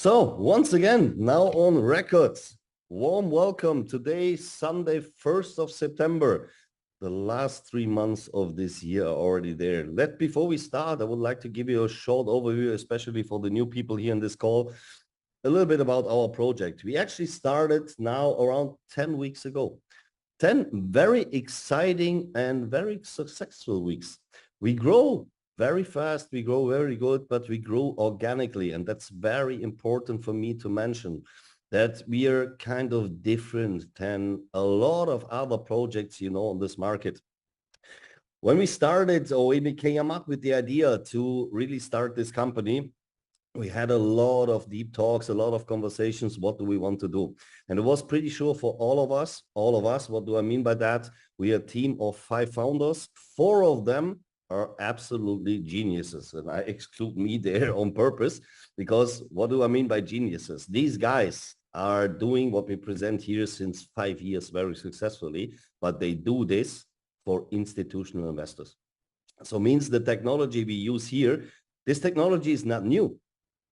So once again, now on record, warm welcome. Today, Sunday, 1st of September. The last 3 months of this year are already there. Before we start, I would like to give you a short overview, especially for the new people here in this call, a little bit about our project. We actually started now around 10 weeks ago. 10 very exciting and very successful weeks. We grow very fast, we grow very good, but we grow organically. And that's very important for me to mention, that we are kind of different than a lot of other projects, on this market. When we started, or when we came up with the idea to really start this company, we had a lot of deep talks, a lot of conversations. What do we want to do? And it was pretty sure for all of us, what do I mean by that? We are a team of 5 founders. 4 of them are absolutely geniuses. And I exclude me there on purpose, because what do I mean by geniuses? These guys are doing what we present here since 5 years very successfully, but they do this for institutional investors. So means the technology we use here, this technology is not new.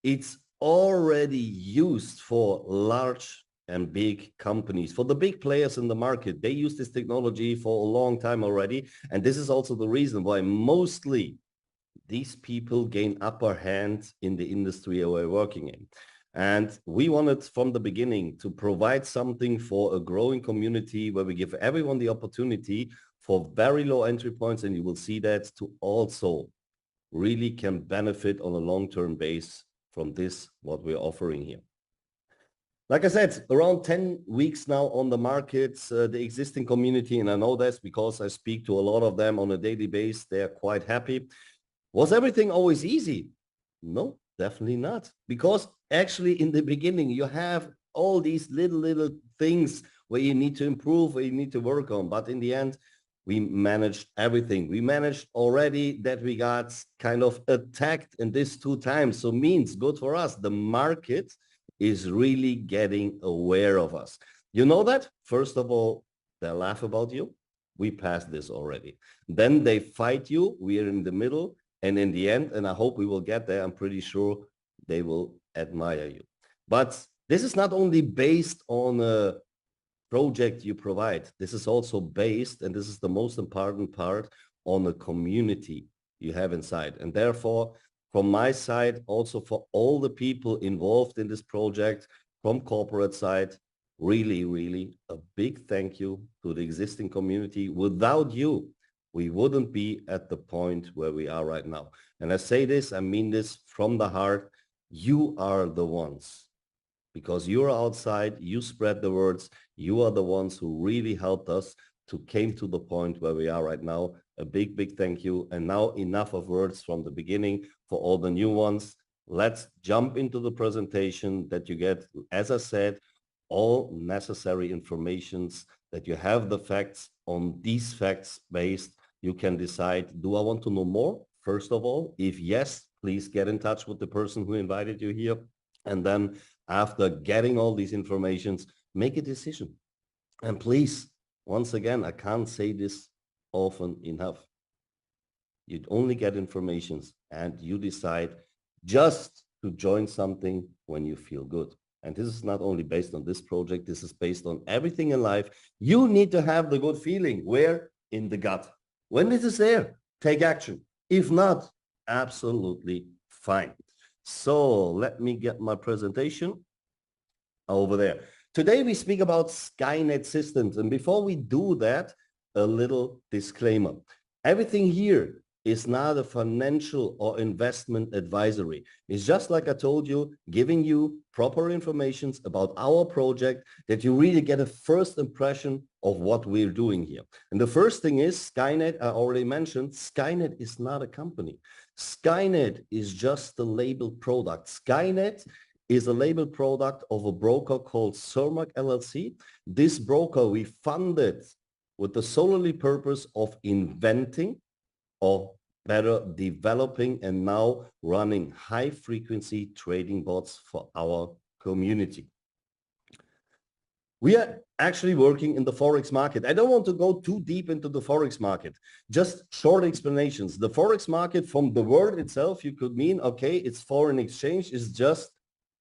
It's already used for large and big companies, for the big players in the market. They use this technology for a long time already. And this is also the reason why mostly these people gain upper hand in the industry we're working in. And we wanted from the beginning to provide something for a growing community where we give everyone the opportunity for very low entry points. And you will see that to also really can benefit on a long-term base from this, what we're offering here. Like I said, around 10 weeks now on the markets, the existing community, and I know this because I speak to a lot of them on a daily basis, they're quite happy. Was everything always easy? No, definitely not. Because actually in the beginning, you have all these little things where you need to improve, where you need to work on. But in the end, we managed everything. We managed already that we got kind of attacked in this 2 times. So means good for us. The market is really getting aware of us. You know that? First of all, they laugh about you. We passed this already. Then they fight you. We are in the middle. And in the end, and I hope we will get there, I'm pretty sure they will admire you. But this is not only based on a project you provide. This is also based, and this is the most important part, on the community you have inside. And therefore, from my side, also for all the people involved in this project, from corporate side, really a big thank you to the existing community. Without you, we wouldn't be at the point where we are right now. And I say this, I mean this from the heart. You are the ones, because you're outside, you spread the words, you are the ones who really helped us to came to the point where we are right now. A big thank you. And now enough of words from the beginning for all the new ones. Let's jump into the presentation that you get, as I said, all necessary informations, that you have the facts. On these facts based, you can decide, do I want to know more? First of all, if yes, please get in touch with the person who invited you here. And then after getting all these informations, make a decision. And please, once again, I can't say this often enough. You'd only get informations and you decide just to join something when you feel good. And this is not only based on this project, this is based on everything in life. You need to have the good feeling. Where? In the gut. When it is there, take action. If not, absolutely fine. So let me get my presentation over there. Today we speak about SkAInet Systems. And before we do that, a little disclaimer. Everything here is not a financial or investment advisory. It's just like I told you, giving you proper information about our project, that you really get a first impression of what we're doing here. And the first thing is SkAInet, I already mentioned, SkAInet is not a company. SkAInet is just a labeled product. SkAInet is a labeled product of a broker called Cermak LLC. This broker we funded with the solely purpose of inventing, or better developing and now running high frequency trading bots for our community. We are actually working in the Forex market. I don't want to go too deep into the Forex market, just short explanations. The Forex market, from the word itself, you could mean, okay, it's foreign exchange, is just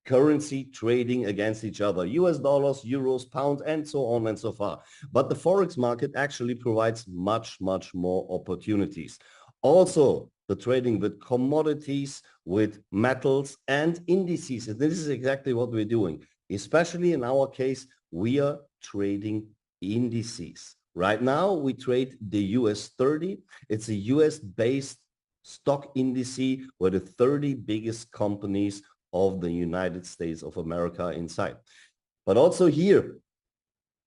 currency trading against each other, US dollars, euros, pounds, and so on and so far. But the Forex market actually provides much, much more opportunities. Also, the trading with commodities, with metals and indices. And this is exactly what we're doing. Especially in our case, we are trading indices. Right now, we trade the US 30. It's a US-based stock indice where the 30 biggest companies of the United States of America inside. But also here,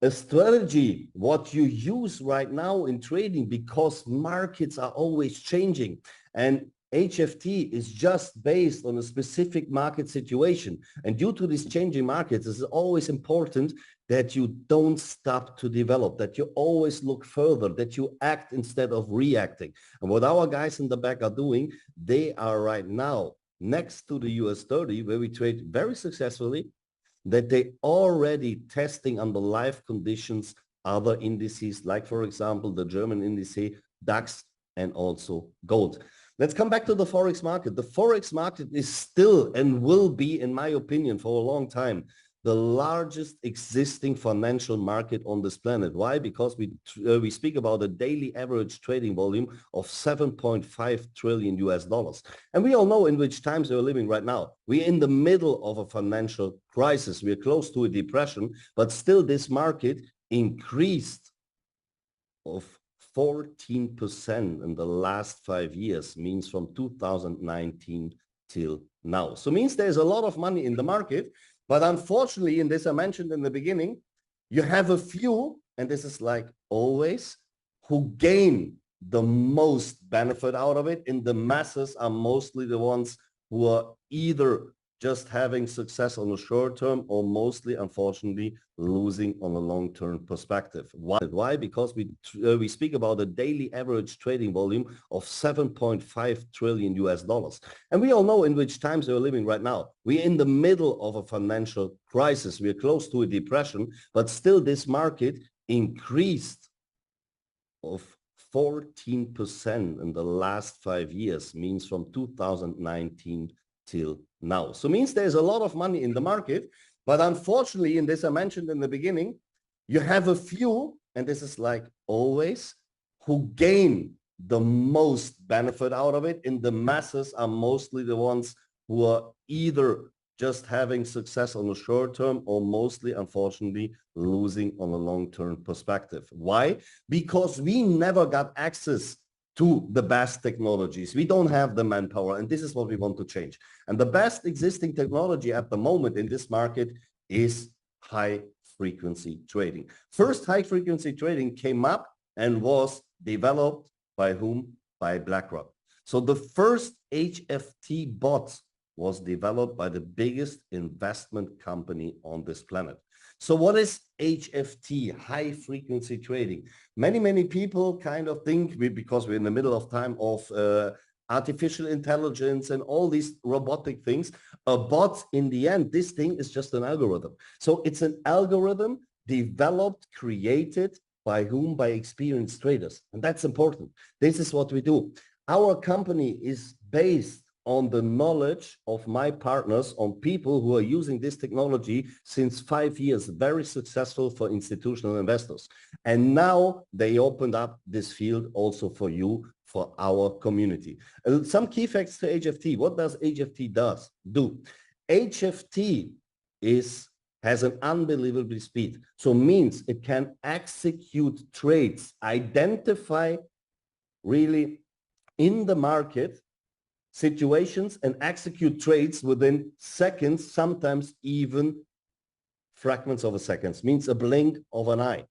a strategy, what you use right now in trading, because markets are always changing and HFT is just based on a specific market situation. And due to these changing markets, it's always important that you don't stop to develop, that you always look further, that you act instead of reacting. And what our guys in the back are doing, they are right now next to the US 30, where we trade very successfully, that they already testing under live conditions other indices, like for example, the German index, DAX, and also gold. Let's come back to the Forex market. The Forex market is still and will be, in my opinion, for a long time, the largest existing financial market on this planet. Why? Because we speak about a daily average trading volume of 7.5 trillion US dollars. And we all know in which times we're living right now. We're in the middle of a financial crisis. We're close to a depression, but still this market increased of 14% in the last 5 years, means from 2019 till now. So means there's a lot of money in the market. But unfortunately, in this I mentioned in the beginning, you have a few, and this is like always, who gain the most benefit out of it. And the masses are mostly the ones who are either just having success on the short term or mostly, unfortunately, losing on a long-term perspective. Why? Because we speak about a daily average trading volume of 7.5 trillion US dollars. And we all know in which times we're living right now. We're in the middle of a financial crisis. We're close to a depression, but still this market increased of 14% in the last 5 years, means from 2019 till now. So means there's a lot of money in the market, but unfortunately, in this I mentioned in the beginning, you have a few, and this is like always, who gain the most benefit out of it, and the masses are mostly the ones who are either just having success on the short term or mostly, unfortunately, losing on a long-term perspective. Why? Because we never got access to the best technologies. We don't have the manpower, and this is what we want to change. And the best existing technology at the moment in this market is high-frequency trading. First high-frequency trading came up and was developed by whom? By BlackRock. So the first HFT bot was developed by the biggest investment company on this planet. So what is HFT, high frequency trading? Many people kind of think, because we're in the middle of time of artificial intelligence and all these robotic things, a bot in the end, this thing is just an algorithm. So it's an algorithm developed, created by whom? By experienced traders. And that's important. This is what we do. Our company is based on the knowledge of my partners, on people who are using this technology since 5 years, very successful for institutional investors. And now they opened up this field also for you, for our community. Some key facts to HFT. What does HFT do? HFT has an unbelievable speed. So means it can execute trades, identify really in the market situations and execute trades within seconds, sometimes even fragments of a second, means a blink of an eye.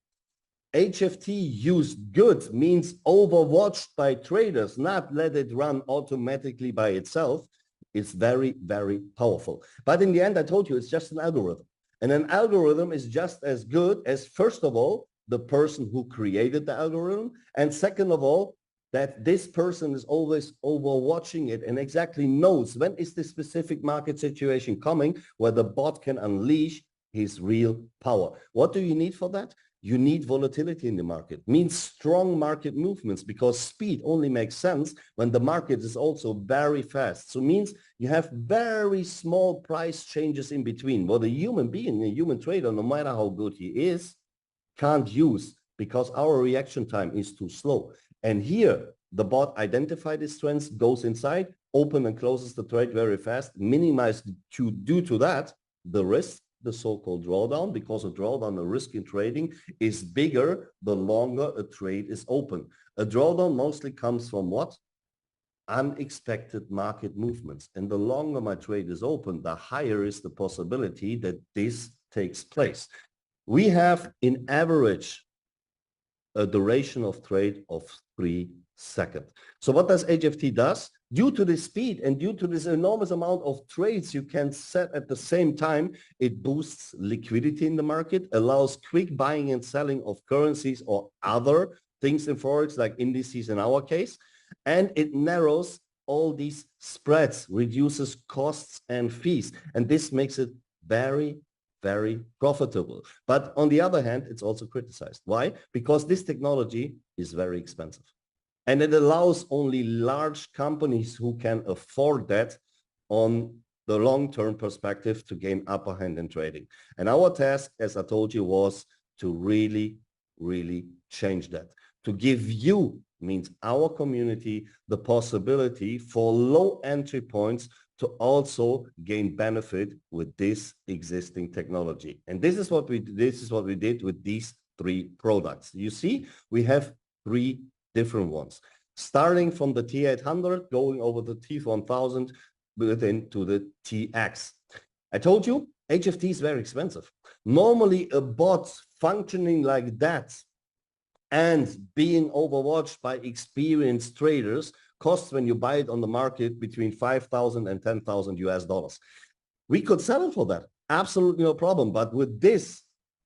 HFT used good means overwatched by traders, not let it run automatically by itself. It's very, very powerful. But in the end, I told you, it's just an algorithm. And an algorithm is just as good as, first of all, the person who created the algorithm. And second of all, that this person is always overwatching it and exactly knows when is the specific market situation coming where the bot can unleash his real power. What do you need for that? you need volatility in the market, means strong market movements, because speed only makes sense when the market is also very fast. So means you have very small price changes in between. What a human being, a human trader, no matter how good he is, can't use, because our reaction time is too slow. And here, the bot identifies these trends, goes inside, open and closes the trade very fast, minimize due to that the risk, the so-called drawdown, because a drawdown, the risk in trading is bigger the longer a trade is open. A drawdown mostly comes from what? Unexpected market movements. And the longer my trade is open, the higher is the possibility that this takes place. We have in average a duration of trade of 3 seconds. So what does HFT does? Due to the speed and due to this enormous amount of trades you can set at the same time, it boosts liquidity in the market, allows quick buying and selling of currencies or other things in Forex, like indices in our case, and it narrows all these spreads, reduces costs and fees, and this makes it very profitable. But on the other hand, it's also criticized. Why? Because this technology is very expensive. And it allows only large companies who can afford that on the long-term perspective to gain upper hand in trading. And our task, as I told you, was to really change that. To give you, means our community, the possibility for low entry points to also gain benefit with this existing technology. And this is what we did with these 3 products. You see, we have 3 different ones, starting from the T800, going over the T1000, then to the TX. I told you, HFT is very expensive. Normally, a bot functioning like that and being overwatched by experienced traders costs, when you buy it on the market, between 5,000 and 10,000 US dollars. We could sell it for that, absolutely no problem. But with this,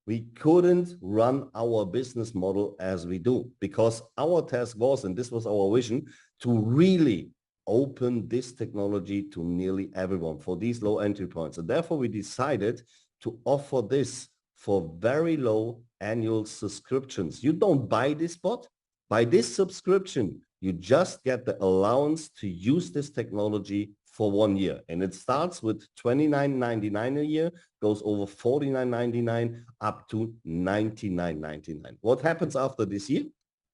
we couldn't run our business model as we do, because our task was, and this was our vision, to really open this technology to nearly everyone for these low entry points. And therefore, we decided to offer this for very low annual subscriptions. You don't buy this bot. By this subscription, you just get the allowance to use this technology for 1 year. And it starts with $29.99 a year, goes over $49.99 up to $99.99. What happens after this year?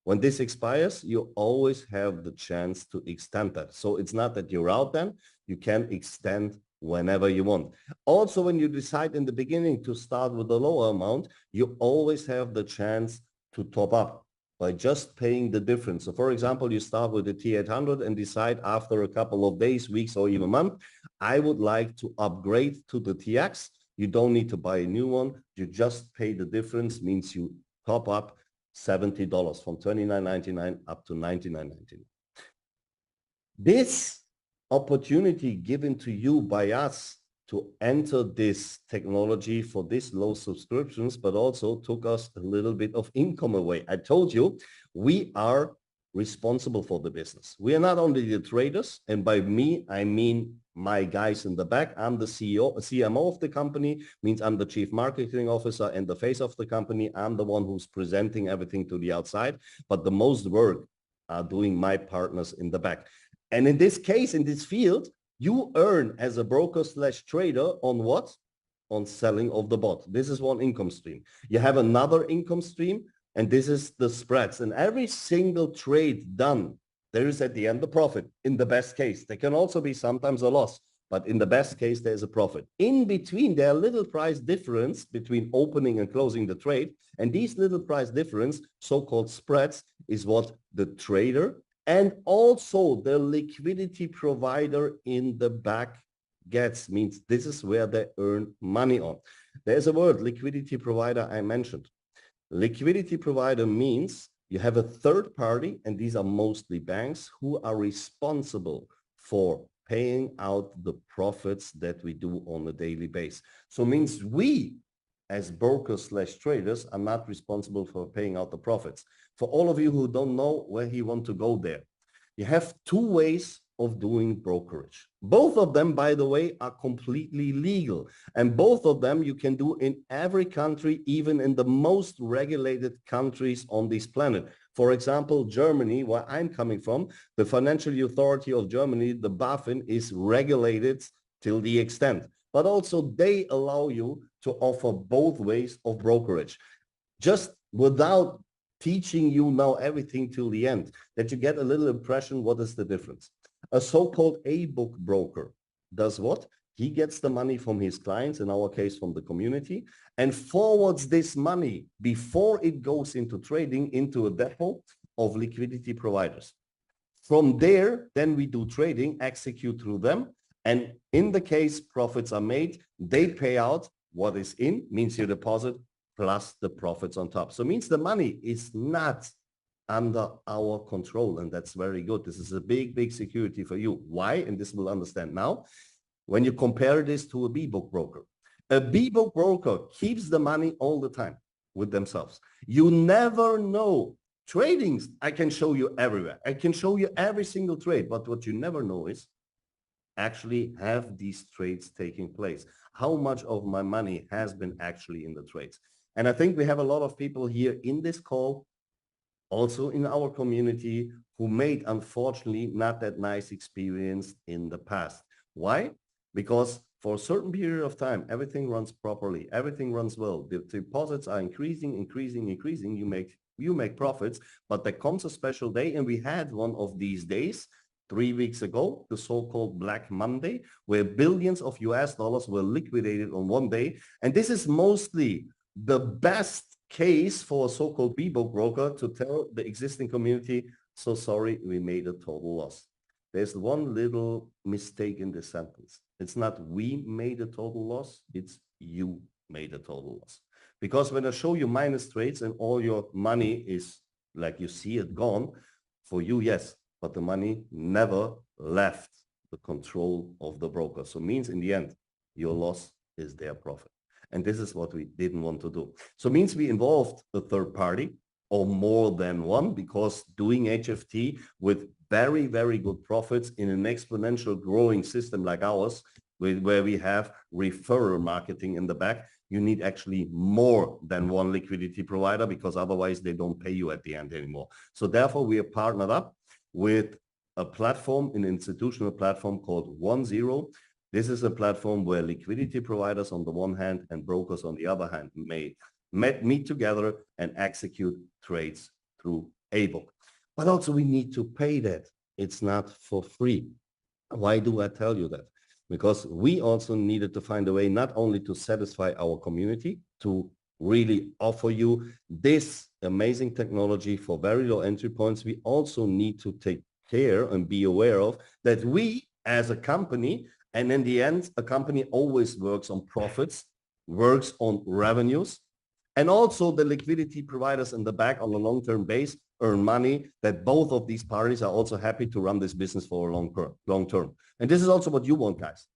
When this expires, you always have the chance to extend that. So it's not that you're out then, you can extend whenever you want. Also, when you decide in the beginning to start with a lower amount, you always have the chance to top up by just paying the difference. So for example, you start with the T800 and decide after a couple of days, weeks, or even a month, I would like to upgrade to the TX. You don't need to buy a new one. You just pay the difference, means you top up $70 from $29.99 up to $99.99. This opportunity given to you by us to enter this technology for this low subscriptions, but also took us a little bit of income away. I told you, we are responsible for the business. We are not only the traders, and by me, I mean my guys in the back. I'm the CEO, CMO of the company, means I'm the chief marketing officer and the face of the company. I'm the one who's presenting everything to the outside, but the most work are doing my partners in the back. And in this case, in this field, you earn as a broker / trader on what? On selling of the bot. This is one income stream. You have another income stream, and this is the spreads. And every single trade done, there is at the end the profit in the best case. There can also be sometimes a loss, but in the best case, there's a profit. In between, there are little price difference between opening and closing the trade. And these little price difference, so-called spreads, is what the trader and also the liquidity provider in the back gets, means this is where they earn money on. There's a word, liquidity provider, I mentioned. Liquidity provider means you have a third party, and these are mostly banks, who are responsible for paying out the profits that we do on a daily basis. So means we, as brokers / traders, are not responsible for paying out the profits. For all of you who don't know where you want to go there, you have 2 ways of doing brokerage. Both of them, by the way, are completely legal. And both of them you can do in every country, even in the most regulated countries on this planet. For example, Germany, where I'm coming from, the Financial Authority of Germany, the BaFin, is regulated till the extent. But also they allow you to offer both ways of brokerage. Just without teaching you now everything till the end, that you get a little impression what is the difference. A so-called A-book broker does what? He gets the money from his clients, in our case from the community, and forwards this money before it goes into trading into a depot of liquidity providers. From there, then we do trading, execute through them, and in the case profits are made, they pay out what is in, means your deposit, plus the profits on top. So it means the money is not under our control, and that's very good. This is a big, big security for you. Why? And this we'll understand now. When you compare this to a B-book broker, a B-book broker keeps the money all the time with themselves. You never know. Tradings, I can show you everywhere. I can show you every single trade, but what you never know is actually have these trades taking place. How much of my money has been actually in the trades? And I think we have a lot of people here in this call, also in our community, who made, unfortunately, not that nice experience in the past. Why? Because for a certain period of time, everything runs properly, everything runs well. The deposits are increasing. You make profits, but there comes a special day, and we had one of these days 3 weeks ago, the so-called Black Monday, where billions of US dollars were liquidated on one day. And this is mostly the best case for a so-called B-book broker to tell the existing community, so sorry, we made a total loss. There's one little mistake in this sentence. It's not we made a total loss, it's you made a total loss. Because when I show you minus trades and all your money is, like you see it, gone, for you, yes, but the money never left the control of the broker. So it means in the end, your loss is their profit. And this is what we didn't want to do. So it means we involved a third party or more than one, because doing HFT with very, very good profits in an exponential growing system like ours, where we have referral marketing in the back, you need actually more than one liquidity provider, because otherwise they don't pay you at the end anymore. So therefore we are partnered up with a platform, an institutional platform called 10. This is a platform where liquidity providers on the one hand and brokers on the other hand may meet together and execute trades through A-book. But also we need to pay that. It's not for free. Why do I tell you that? Because we also needed to find a way not only to satisfy our community, to really offer you this amazing technology for very low entry points, we also need to take care and be aware of that we as a company, and in the end, a company always works on profits, works on revenues, and also the liquidity providers in the back on a long-term base earn money, that both of these parties are also happy to run this business for a long term. And this is also what you want, guys.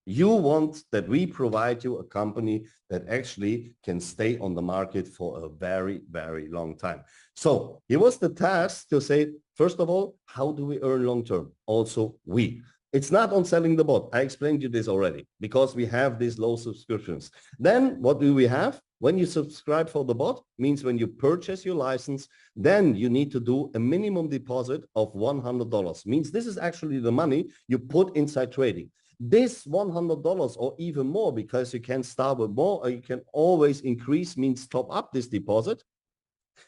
You want that we provide you a company that actually can stay on the market for a very, very long time. So here was the task to say, first of all, how do we earn long term? Also, we. It's not on selling the bot. I explained you this already, because we have these low subscriptions. Then what do we have? When you subscribe for the bot, means when you purchase your license, then you need to do a minimum deposit of $100. Means this is actually the money you put inside trading. This $100 or even more, because you can start with more or you can always increase, means top up this deposit.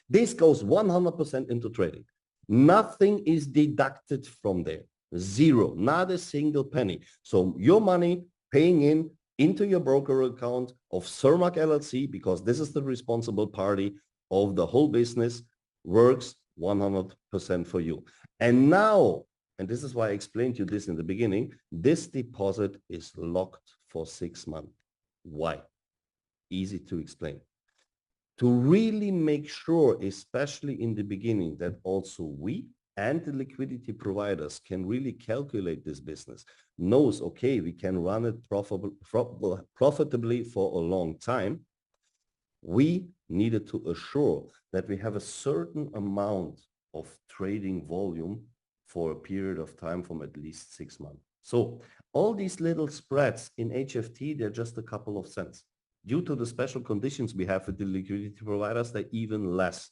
This goes 100% into trading. Nothing is deducted from there. Zero, not a single penny. So your money paying into your broker account of Cermak LLC, because this is the responsible party of the whole business, works 100% for you. And now, and this is why I explained to you this in the beginning, this deposit is locked for 6 months. Why? Easy to explain. To really make sure, especially in the beginning, that also we and the liquidity providers can really calculate this business, knows, okay, we can run it profitably for a long time, we needed to assure that we have a certain amount of trading volume for a period of time from at least 6 months. So all these little spreads in HFT, they're just a couple of cents. Due to the special conditions we have with the liquidity providers, they're even less.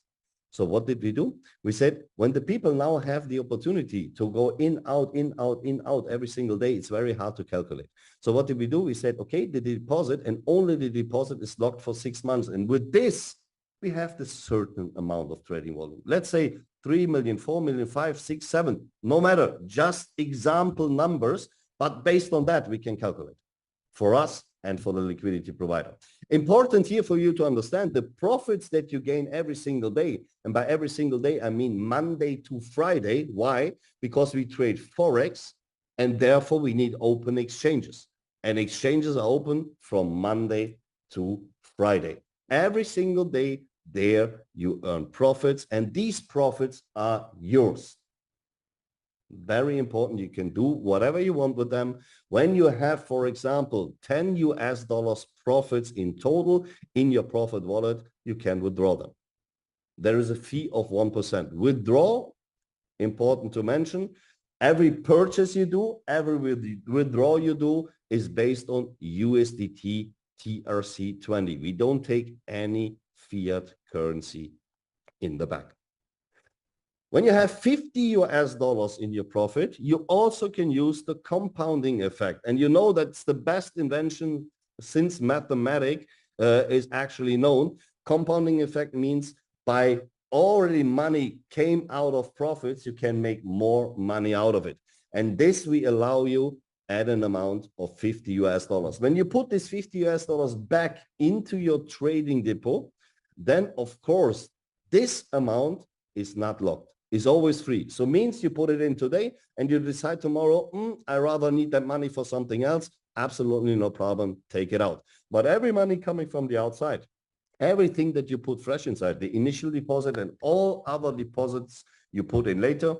So what did we do? We said, when the people now have the opportunity to go in, out, in, out, in, out every single day, it's very hard to calculate. So what did we do? We said, okay, the deposit and only the deposit is locked for 6 months. And with this, we have this certain amount of trading volume. Let's say 3 million, 4 million, 5, 6, 7, no matter, just example numbers. But based on that, we can calculate for us and for the liquidity provider. Important here for you to understand the profits that you gain every single day. And by every single day, I mean Monday to Friday. Why? Because we trade Forex and therefore we need open exchanges. And exchanges are open from Monday to Friday. Every single day there you earn profits and these profits are yours. Very important. You can do whatever you want with them. When you have, for example, 10 US dollars profits in total in your profit wallet, you can withdraw them. There is a fee of 1%. Withdraw, important to mention, every purchase you do, every withdrawal you do is based on USDT TRC20. We don't take any fiat currency in the back. When you have 50 US dollars in your profit, you also can use the compounding effect. And you know that's the best invention since mathematics is actually known. Compounding effect means by already money came out of profits, you can make more money out of it. And this we allow you at an amount of 50 US dollars. When you put this 50 US dollars back into your trading depot, then of course, this amount is not locked. Is always free. So means you put it in today and you decide tomorrow, I rather need that money for something else. Absolutely no problem. Take it out. But every money coming from the outside, everything that you put fresh inside, the initial deposit and all other deposits you put in later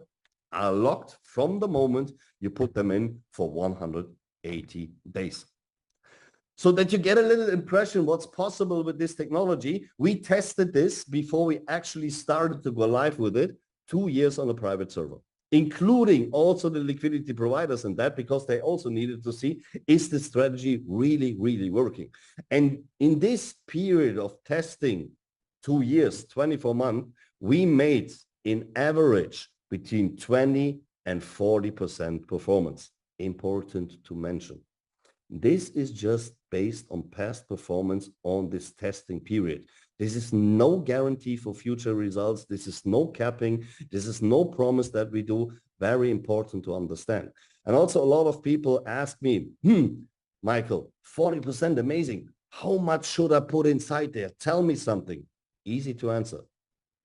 are locked from the moment you put them in for 180 days. So that you get a little impression what's possible with this technology, we tested this before we actually started to go live with it. 2 years on a private server, including also the liquidity providers and that because they also needed to see, is the strategy really, really working? And in this period of testing, 2 years, 24 months, we made in average between 20 and 40% performance. Important to mention. This is just based on past performance on this testing period. This is no guarantee for future results. This is no capping. This is no promise that we do. Very important to understand. And also a lot of people ask me, Michael, 40% amazing. How much should I put inside there? Tell me something. Easy to answer.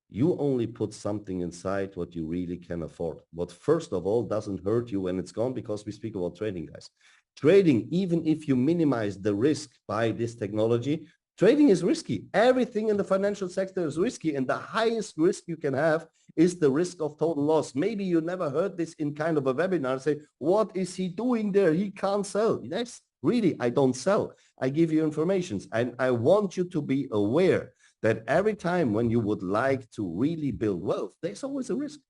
You only put something inside what you really can afford. What first of all doesn't hurt you when it's gone, because we speak about trading, guys. Trading, even if you minimize the risk by this technology, trading is risky. Everything in the financial sector is risky, and the highest risk you can have is the risk of total loss. Maybe you never heard this in kind of a webinar. Say, what is he doing there? He can't sell. Yes, really, I don't sell. I give you information, and I want you to be aware that every time when you would like to really build wealth, there's always a risk.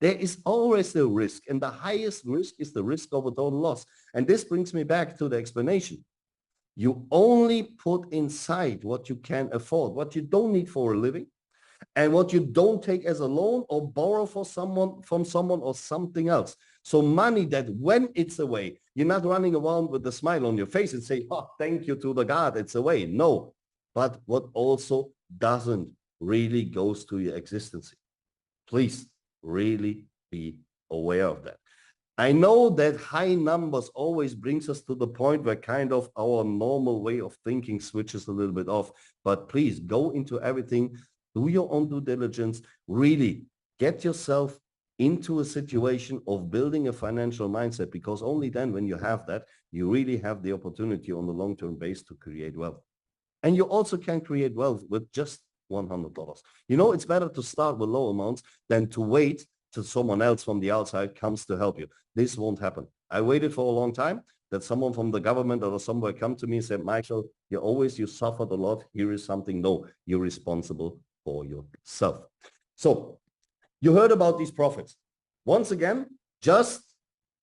There is always a risk, and the highest risk is the risk of a total loss. And this brings me back to the explanation. You only put inside what you can afford, what you don't need for a living, and what you don't take as a loan or borrow for from someone or something else. So money that when it's away, you're not running around with a smile on your face and say, oh, thank you to the God, it's away. No, but what also doesn't really goes to your existence. Please really be aware of that. I know that high numbers always brings us to the point where kind of our normal way of thinking switches a little bit off, but please go into everything, do your own due diligence, really get yourself into a situation of building a financial mindset, because only then when you have that, you really have the opportunity on the long-term base to create wealth. And you also can create wealth with just $100. You know, it's better to start with low amounts than to wait till someone else from the outside comes to help you. This won't happen. I waited for a long time that someone from the government or somewhere come to me and said, Michael, you suffered a lot. Here is something. No, you're responsible for yourself. So you heard about these profits. Once again, just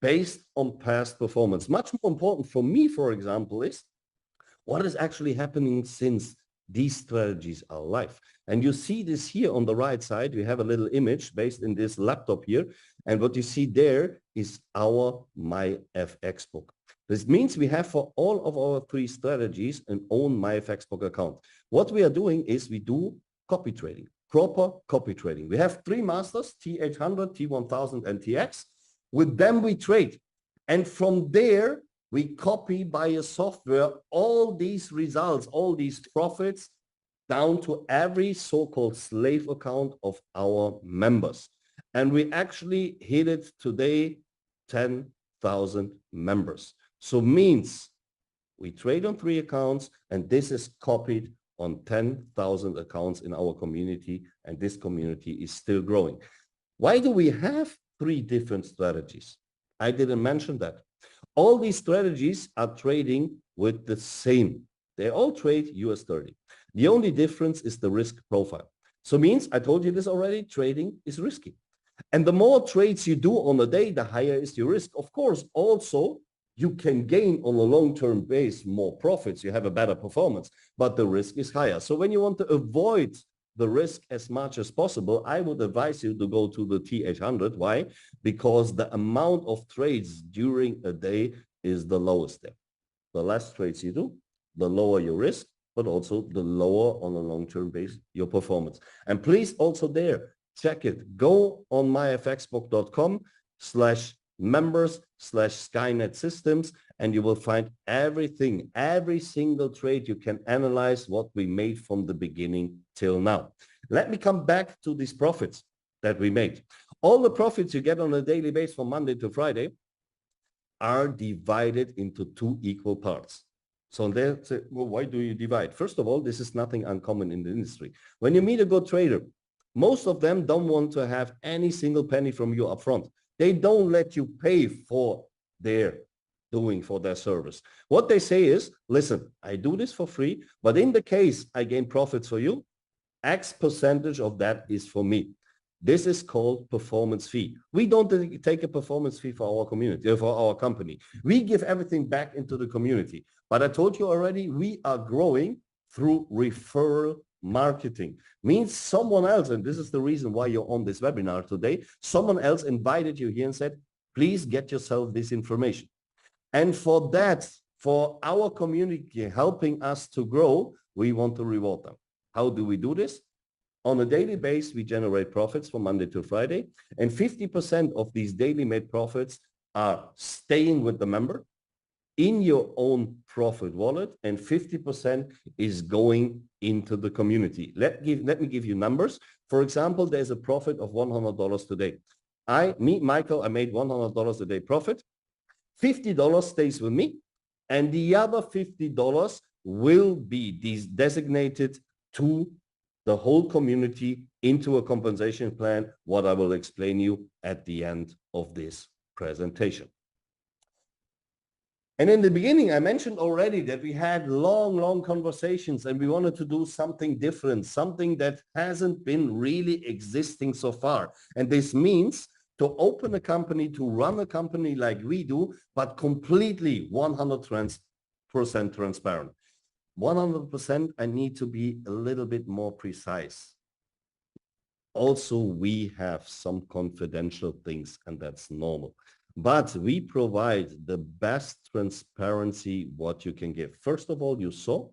based on past performance. Much more important for me, for example, is what is actually happening since these strategies are live. And you see this here on the right side. We have a little image based in this laptop here. And what you see there is our MyFX book. This means we have for all of our 3 strategies an own MyFX book account. What we are doing is we do copy trading, proper copy trading. We have 3 masters, T800, T1000, and TX. With them we trade. And from there, we copy by a software all these results, all these profits down to every so-called slave account of our members. And we actually hit it today, 10,000 members. So means we trade on 3 accounts, and this is copied on 10,000 accounts in our community, and this community is still growing. Why do we have 3 different strategies? I didn't mention that. All these strategies are trading with the same. They all trade US 30. The only difference is the risk profile. So means, I told you this already, trading is risky. And the more trades you do on a day, the higher is your risk. Of course, also, you can gain on a long-term base more profits. You have a better performance, but the risk is higher. So when you want to avoid the risk as much as possible, I would advise you to go to the T800. Why? Because the amount of trades during a day is the lowest there. The less trades you do, the lower your risk, but also the lower on a long-term base your performance. And please also there, check it. Go on myfxbook.com/members/SkAInet Systems, and you will find everything, every single trade. You can analyze what we made from the beginning till now. Let me come back to these profits that we made. All the profits you get on a daily basis from Monday to Friday are divided into 2 equal parts. So they say, well, why do you divide? First of all, this is nothing uncommon in the industry. When you meet a good trader, most of them don't want to have any single penny from you up front. They don't let you pay for their doing, for their service. What they say is, listen, I do this for free, but in the case I gain profits for you, X percentage of that is for me. This is called performance fee. We don't take a performance fee for our community, for our company. We give everything back into the community. But I told you already, we are growing through referral marketing. Means someone else, and this is the reason why you're on this webinar today, someone else invited you here and said, please get yourself this information. And for that, for our community helping us to grow, we want to reward them. How do we do this? On a daily basis, we generate profits from Monday to Friday, and 50% of these daily made profits are staying with the member in your own profit wallet, and 50% is going into the community. Let me give you numbers. For example, there's a profit of $100 today. Michael, I made $100 a day profit. $50 stays with me, and the other $50 will be designated to the whole community into a compensation plan, what I will explain you at the end of this presentation. And in the beginning, I mentioned already that we had long conversations, and we wanted to do something different, something that hasn't been really existing so far. And this means to open a company, to run a company like we do, but completely 100% transparent. 100%, I need to be a little bit more precise. Also, we have some confidential things, and that's normal. But we provide the best transparency what you can give. First of all, you saw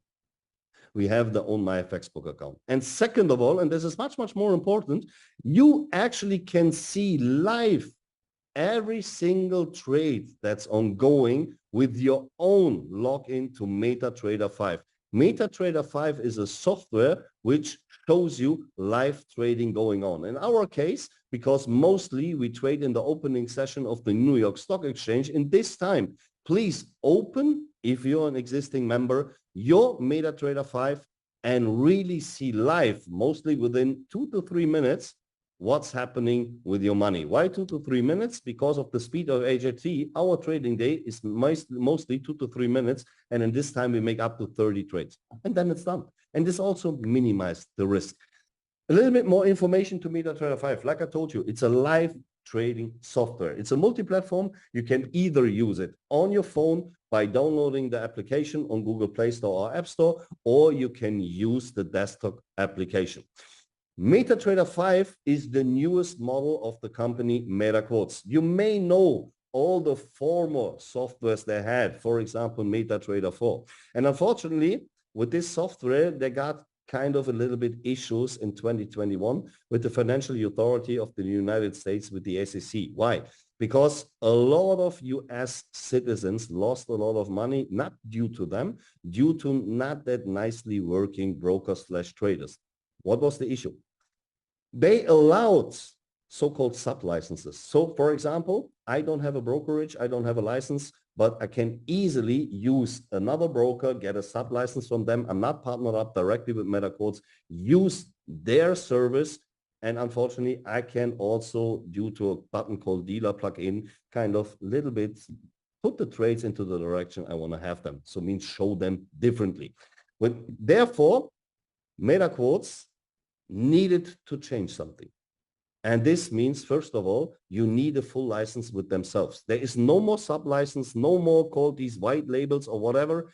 we have the own MyFX book account. And second of all, and this is much more important, you actually can see live every single trade that's ongoing with your own login to MetaTrader 5. MetaTrader 5 is a software which shows you live trading going on. In our case, because mostly we trade in the opening session of the New York Stock Exchange, in this time, please open, if you're an existing member, your MetaTrader 5 and really see live, mostly within 2 to 3 minutes, what's happening with your money. Why 2 to 3 minutes? Because of the speed of HRT, our trading day is mostly 2 to 3 minutes. And in this time, we make up to 30 trades. And then it's done. And this also minimizes the risk. A little bit more information to MetaTrader 5. Like I told you, it's a live trading software. It's a multi-platform. You can either use it on your phone by downloading the application on Google Play Store or App Store, or you can use the desktop application. MetaTrader 5 is the newest model of the company MetaQuotes. You may know all the former softwares they had, for example, MetaTrader 4. And unfortunately, with this software, they got kind of a little bit issues in 2021 with the Financial Authority of the United States, with the SEC. Why? Because a lot of US citizens lost a lot of money, not due to them, due to not that nicely working brokers/traders. What was the issue? They allowed so-called sub-licenses. So for example, I don't have a brokerage, I don't have a license, but I can easily use another broker, get a sub-license from them. I'm not partnered up directly with MetaQuotes, use their service. And unfortunately, I can also, due to a button called dealer plugin, kind of little bit put the trades into the direction I want to have them. So means show them differently. Therefore, MetaQuotes needed to change something. And this means, first of all, you need a full license with themselves. There is no more sub-license, no more call these white labels or whatever.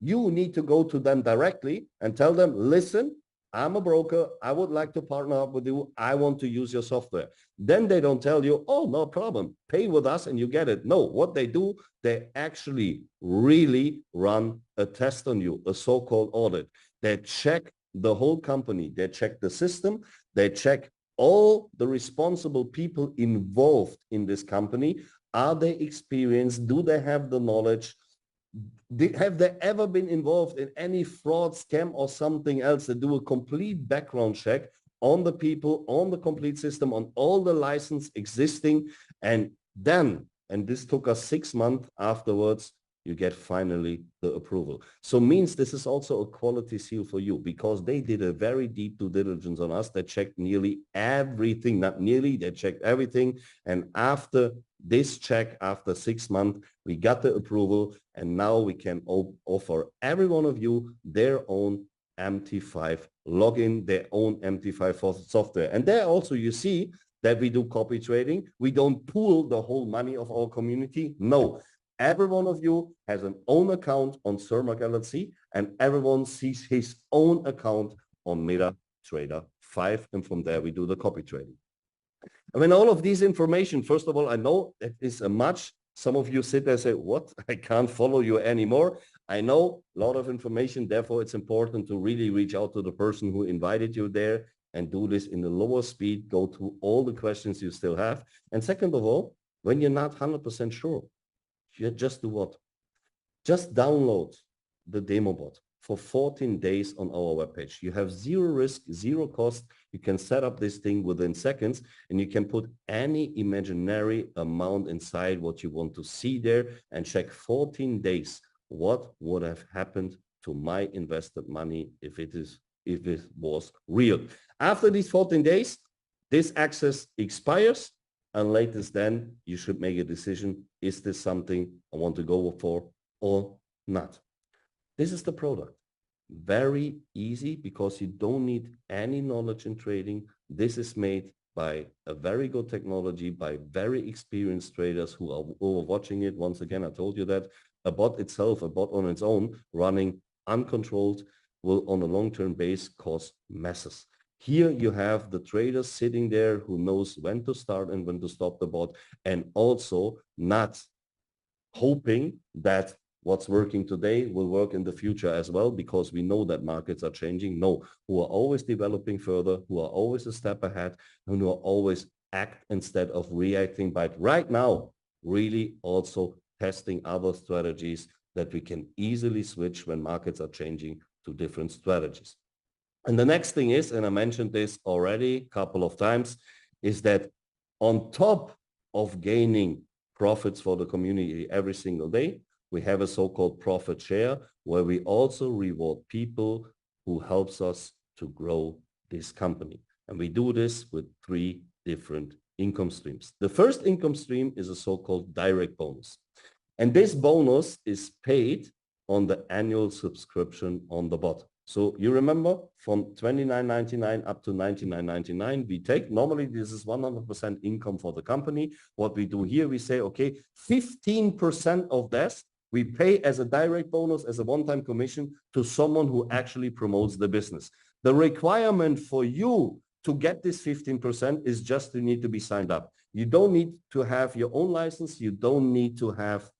You need to go to them directly and tell them, listen, I'm a broker. I would like to partner up with you. I want to use your software. Then they don't tell you, oh, no problem. Pay with us and you get it. No, what they do, they actually really run a test on you, a so-called audit. They check the whole company. They check the system. They check all the responsible people involved in this company. Are they experienced? Do they have the knowledge? Have they ever been involved in any fraud, scam, or something else? They do a complete background check on the people, on the complete system, on all the license existing. And then, and this took us 6 months afterwards, you get finally the approval. So means this is also a quality seal for you, because they did a very deep due diligence on us. They checked nearly everything, not nearly, they checked everything. And after this check, after 6 months, we got the approval, and now we can offer every one of you their own MT5 login, their own MT5 software. And there also you see that we do copy trading. We don't pool the whole money of our community. No. Every one of you has an own account on Cermak LLC, and everyone sees his own account on MetaTrader 5, and from there we do the copy trading. And when all of these information, first of all, I know that is a much. Some of you sit there and say, what? I can't follow you anymore. I know a lot of information, therefore it's important to really reach out to the person who invited you there and do this in the lower speed, go through all the questions you still have. And second of all, when you're not 100% sure, you just do what? Just download the demo bot for 14 days on our webpage. You have zero risk, zero cost. You can set up this thing within seconds, and you can put any imaginary amount inside what you want to see there and check 14 days what would have happened to my invested money if it was real. After these 14 days, this access expires. And latest then, you should make a decision. Is this something I want to go for or not? This is the product. Very easy, because you don't need any knowledge in trading. This is made by a very good technology, by very experienced traders who are watching it. Once again, I told you that a bot itself, a bot on its own, running uncontrolled, will on a long-term base cause messes. Here you have the traders sitting there who knows when to start and when to stop the bot, and also not hoping that what's working today will work in the future as well, because we know that markets are changing. No, who are always developing further, who are always a step ahead, and who are always act instead of reacting. But right now, really also testing other strategies that we can easily switch when markets are changing to different strategies. And the next thing is, and I mentioned this already a couple of times, is that on top of gaining profits for the community every single day, we have a so-called profit share, where we also reward people who helps us to grow this company. And we do this with 3 different income streams. The first income stream is a so-called direct bonus. And this bonus is paid on the annual subscription on the bot. So you remember from 29.99 up to 99.99, we take, normally this is 100% income for the company. What we do here, we say, okay, 15% of that we pay as a direct bonus, as a one-time commission to someone who actually promotes the business. The requirement for you to get this 15% is just you need to be signed up. You don't need to have your own license. You don't need to have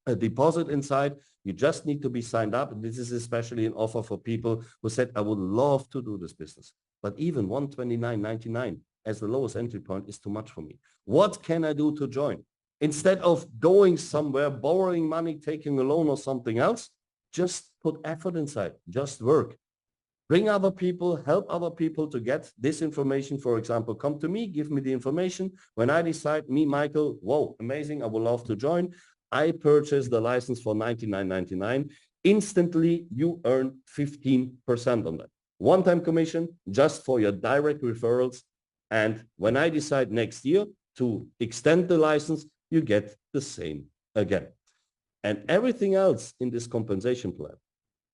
a deposit inside. You just need to be signed up. And this is especially an offer for people who said, I would love to do this business. But even 129.99 as the lowest entry point is too much for me. What can I do to join? Instead of going somewhere, borrowing money, taking a loan or something else, just put effort inside, just work. Bring other people, help other people to get this information. For example, come to me, give me the information. When I decide, me, Michael, whoa, amazing, I would love to join. I purchase the license for $99.99. Instantly, you earn 15% on that. One-time commission just for your direct referrals. And when I decide next year to extend the license, you get the same again. And everything else in this compensation plan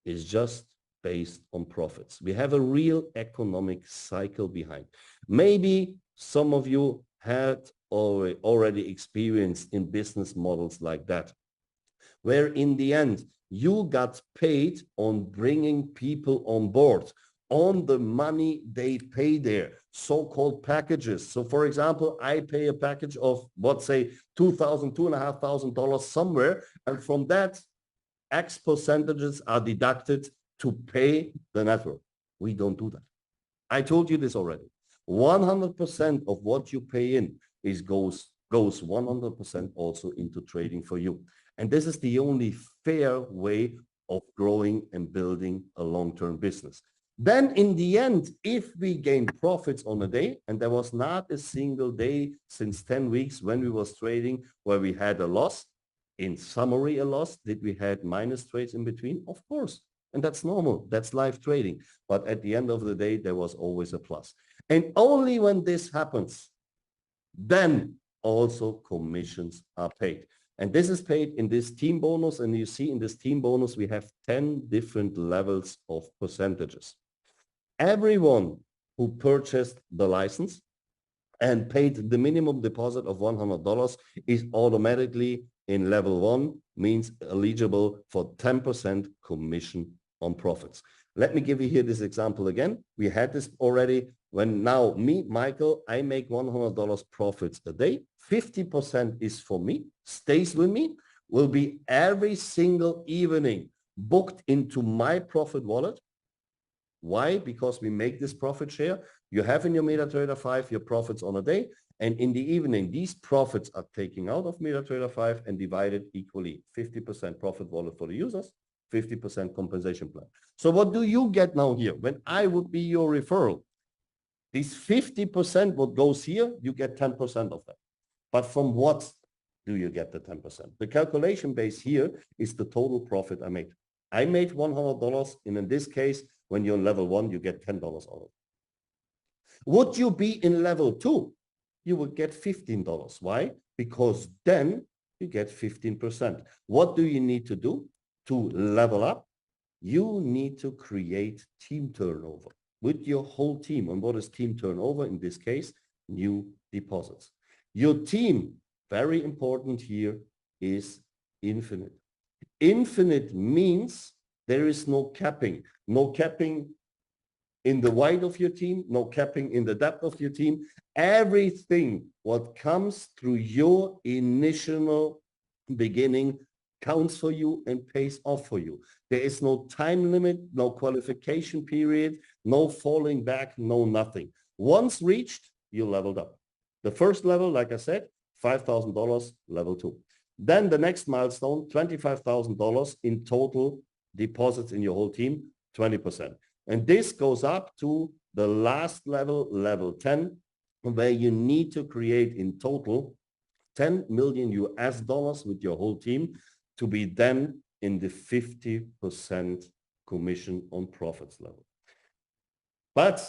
is just based on profits. We have a real economic cycle behind. Maybe some of you had already experienced in business models like that, where in the end, you got paid on bringing people on board, on the money they pay there, so-called packages. So for example, I pay a package of, let's say, $2,000, $2,500 somewhere, and from that, X percentages are deducted to pay the network. We don't do that. I told you this already. 100% of what you pay in goes 100% also into trading for you. And this is the only fair way of growing and building a long-term business. Then in the end, if we gain profits on a day, and there was not a single day since 10 weeks when we was trading where we had a loss, in summary a loss, did we had minus trades in between? Of course. And that's normal. That's live trading. But at the end of the day, there was always a plus. And only when this happens, then also commissions are paid. And this is paid in this team bonus. And you see in this team bonus, we have 10 different levels of percentages. Everyone who purchased the license and paid the minimum deposit of $100 is automatically in level 1, means eligible for 10% commission on profits. Let me give you here this example again. We had this already when now me, Michael, I make $100 profits a day. 50% is for me, stays with me, will be every single evening booked into my profit wallet. Why? Because we make this profit share. You have in your MetaTrader 5 your profits on a day, and in the evening, these profits are taken out of MetaTrader 5 and divided equally. 50% profit wallet for the users, 50% compensation plan. So what do you get now here? When I would be your referral, this 50% what goes here, you get 10% of that. But from what do you get the 10%? The calculation base here is the total profit I made. I made $100, and in this case, when you're on level 1, you get $10 out of it. Would you be in level 2? You would get $15. Why? Because then you get 15%. What do you need to do to level up? You need to create team turnover with your whole team. And what is team turnover? In this case, new deposits. Your team, very important here, is infinite. Infinite means there is no capping. No capping in the weight of your team, no capping in the depth of your team. Everything what comes through your initial beginning counts for you and pays off for you. There is no time limit, no qualification period, no falling back, no nothing. Once reached, you leveled up. The first level, like I said, $5,000, level 2. Then the next milestone, $25,000 in total deposits in your whole team, 20%. And this goes up to the last level, level 10, where you need to create in total 10 million US dollars with your whole team to be then in the 50% commission on profits level. But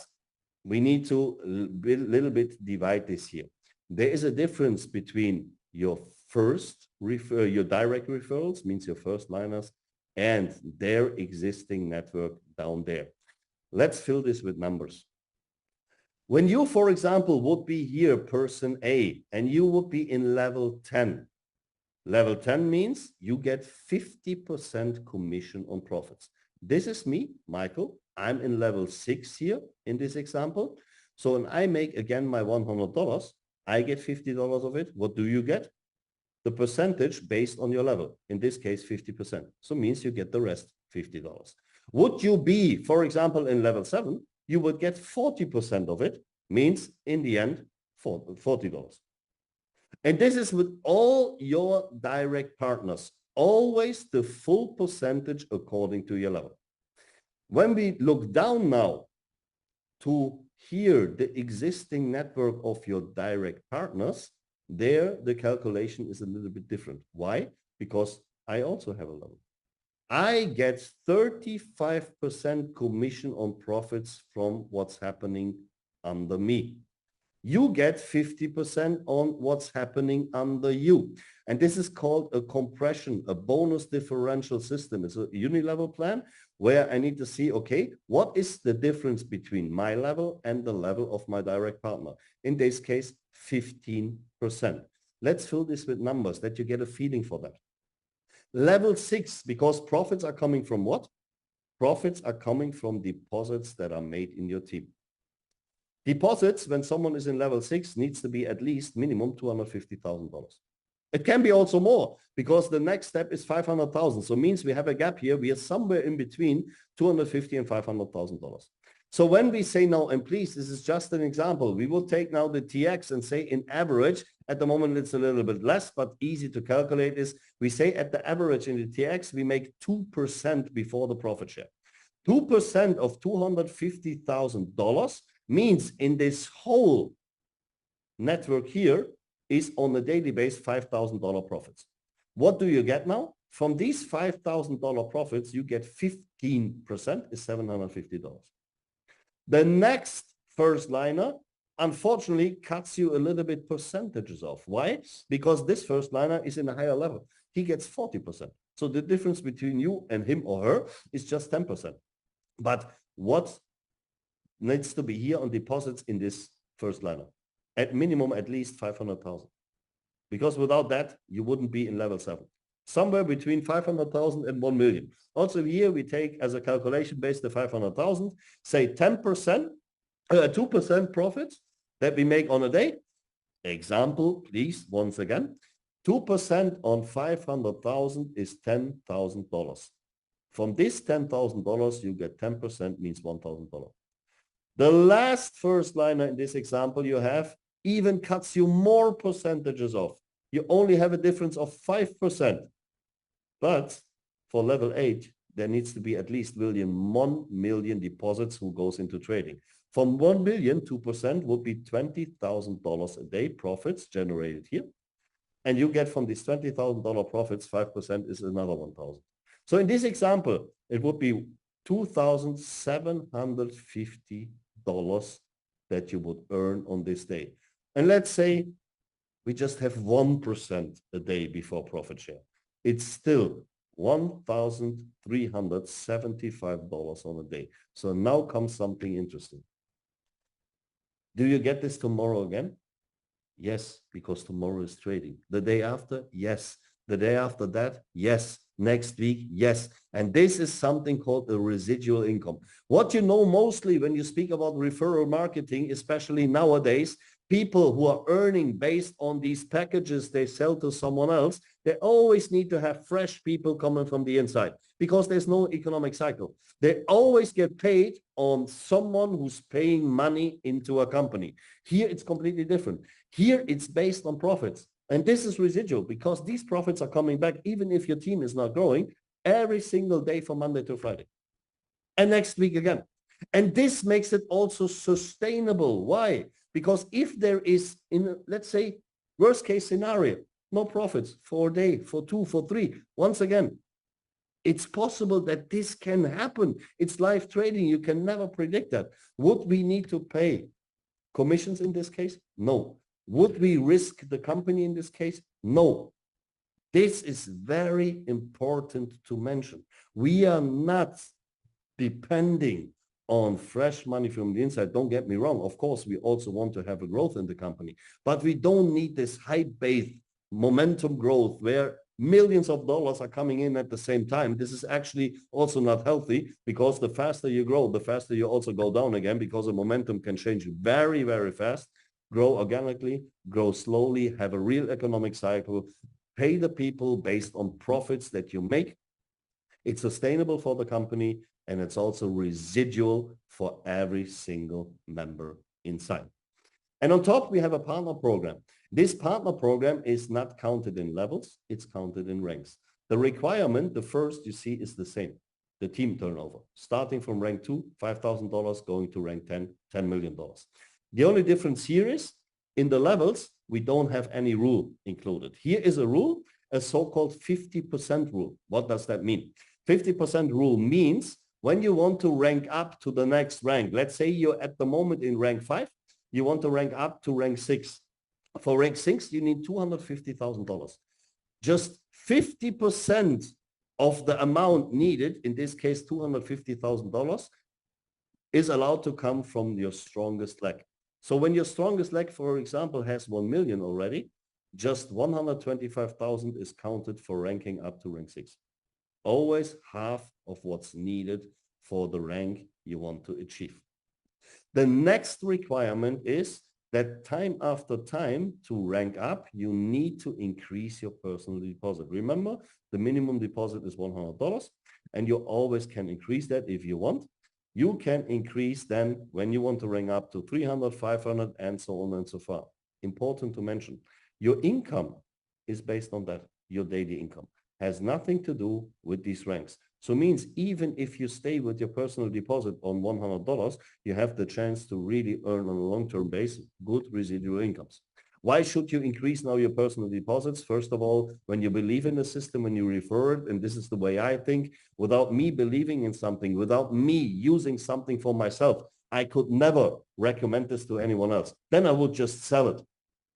we need to a little bit divide this here. There is a difference between your your direct referrals, means your first liners, and their existing network down there. Let's fill this with numbers. When you, for example, would be here, person A, and you would be in level 10. Level 10 means you get 50% commission on profits. This is me, Michael. I'm in level 6 here in this example. So when I make again my $100, I get $50 of it. What do you get? The percentage based on your level. In this case, 50%. So means you get the rest, $50. Would you be, for example, in level 7, you would get 40% of it, means in the end, $40. And this is with all your direct partners, always the full percentage according to your level. When we look down now to here, the existing network of your direct partners, there the calculation is a little bit different. Why? Because I also have a level. I get 35% commission on profits from what's happening under me. You get 50% on what's happening under you. And this is called a compression, a bonus differential system. It's a unilevel plan where I need to see, okay, what is the difference between my level and the level of my direct partner? In this case, 15%. Let's fill this with numbers that you get a feeling for that. Level 6, because profits are coming from what? Profits are coming from deposits that are made in your team. Deposits, when someone is in level 6, needs to be at least minimum $250,000. It can be also more because the next step is 500,000. So it means we have a gap here. We are somewhere in between $250,000 and $500,000. So when we say now, and please, this is just an example, we will take now the TX and say in average, at the moment it's a little bit less, but easy to calculate is we say at the average in the TX, we make 2% before the profit share. 2% of $250,000 means in this whole network here is on a daily base $5,000 profits. What do you get now? From these $5,000 profits, you get 15% is $750. The next first liner, unfortunately, cuts you a little bit percentages off. Why? Because this first liner is in a higher level. He gets 40%. So the difference between you and him or her is just 10%. But what needs to be here on deposits in this first liner? At minimum, at least 500,000. Because without that, you wouldn't be in level 7. Somewhere between 500,000 and 1 million. Also here, we take as a calculation base the 500,000, say 10%, 2% profits that we make on a day. Example, please, once again, 2% on 500,000 is $10,000. From this $10,000, you get 10% means $1,000. The last first liner in this example you have even cuts you more percentages off. You only have a difference of 5%. But for level 8, there needs to be at least 1 million deposits who goes into trading. From 1 million, 2% would be $20,000 a day profits generated here. And you get from these $20,000 profits, 5% is another 1,000. So in this example, it would be $2,750 that you would earn on this day. And let's say we just have 1% a day before profit share. It's still $1,375 on a day. So now comes something interesting. Do you get this tomorrow again? Yes, because tomorrow is trading. The day after? Yes. The day after that? Yes. Next week? Yes. And this is something called a residual income. What you know mostly when you speak about referral marketing, especially nowadays, people who are earning based on these packages they sell to someone else, they always need to have fresh people coming from the inside because there's no economic cycle. They always get paid on someone who's paying money into a company. Here, it's completely different. Here, it's based on profits. And this is residual because these profits are coming back even if your team is not growing every single day from Monday to Friday. And next week again. And this makes it also sustainable. Why? Because if there is, let's say, worst case scenario, no profits for a day, for 2, for 3, once again, it's possible that this can happen. It's live trading. You can never predict that. Would we need to pay commissions in this case? No. Would we risk the company in this case? No. This is very important to mention. We are not depending on fresh money from the inside. Don't get me wrong. Of course, we also want to have a growth in the company, but we don't need this high-based momentum growth where millions of dollars are coming in at the same time. This is actually also not healthy, because the faster you grow, the faster you also go down again, because the momentum can change very, very fast. Grow organically, grow slowly, have a real economic cycle, pay the people based on profits that you make. It's sustainable for the company, and it's also residual for every single member inside. And on top, we have a partner program. This partner program is not counted in levels, it's counted in ranks. The requirement, the first you see, is the same, the team turnover, starting from rank 2, $5,000, going to rank 10, $10 million. The only difference here is in the levels, we don't have any rule included. Here is a rule, a so-called 50% rule. What does that mean? 50% rule means when you want to rank up to the next rank, let's say you're at the moment in rank 5, you want to rank up to rank 6. For rank 6, you need $250,000. Just 50% of the amount needed, in this case $250,000, is allowed to come from your strongest leg. So when your strongest leg, for example, has 1 million already, just 125,000 is counted for ranking up to rank 6. Always half of what's needed for the rank you want to achieve. The next requirement is that time after time, to rank up, you need to increase your personal deposit. Remember, the minimum deposit is $100, and you always can increase that if you want. You can increase then when you want to rank up to 300, 500, and so on and so forth. Important to mention, your income is based on that, your daily income. Has nothing to do with these ranks. So means even if you stay with your personal deposit on $100, you have the chance to really earn on a long-term basis good residual incomes. Why should you increase now your personal deposits? First of all, when you believe in the system, when you refer it, and this is the way I think, without me believing in something, without me using something for myself, I could never recommend this to anyone else. Then I would just sell it.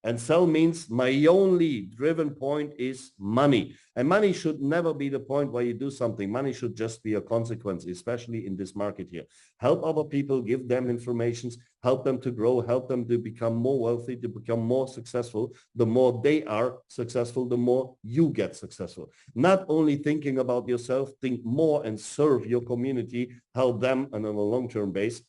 And sell means my only driven point is money. And money should never be the point where you do something. Money should just be a consequence, especially in this market here. Help other people, give them information, help them to grow, help them to become more wealthy, to become more successful. The more they are successful, the more you get successful. Not only thinking about yourself, think more and serve your community, help them, and on a long-term base,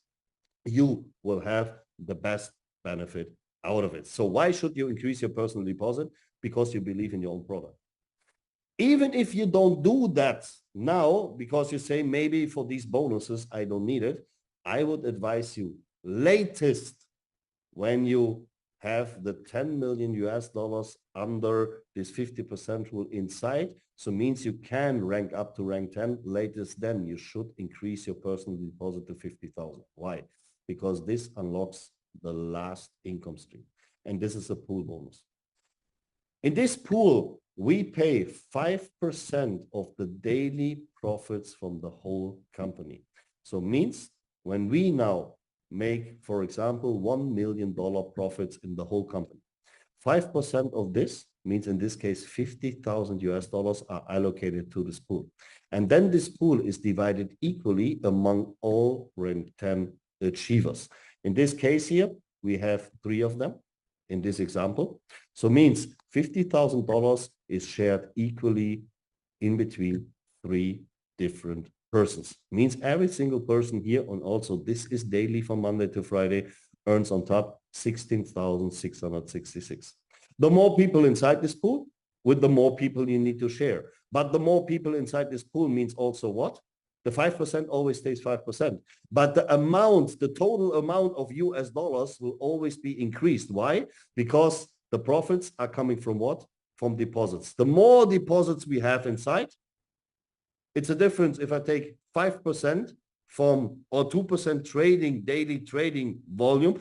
you will have the best benefit out of it. So why should you increase your personal deposit? Because you believe in your own product. Even if you don't do that now, because you say maybe for these bonuses, I don't need it, I would advise you latest when you have the 10 million US dollars under this 50% rule inside. So means you can rank up to rank 10. Latest then you should increase your personal deposit to 50,000. Why? Because this unlocks the last income stream. And this is a pool bonus. In this pool, we pay 5% of the daily profits from the whole company. So means when we now make, for example, $1 million profits in the whole company, 5% of this means in this case, 50,000 US dollars are allocated to this pool. And then this pool is divided equally among all rank 10 achievers. In this case here, we have 3 of them in this example. So means $50,000 is shared equally in between 3 different persons. Means every single person here, and also this is daily from Monday to Friday, earns on top 16,666. The more people inside this pool, with the more people you need to share. But the more people inside this pool means also what? The 5% always stays 5%. But the amount, the total amount of US dollars will always be increased. Why? Because the profits are coming from what? From deposits. The more deposits we have inside, it's a difference if I take 5% from, or 2% trading, daily trading volume,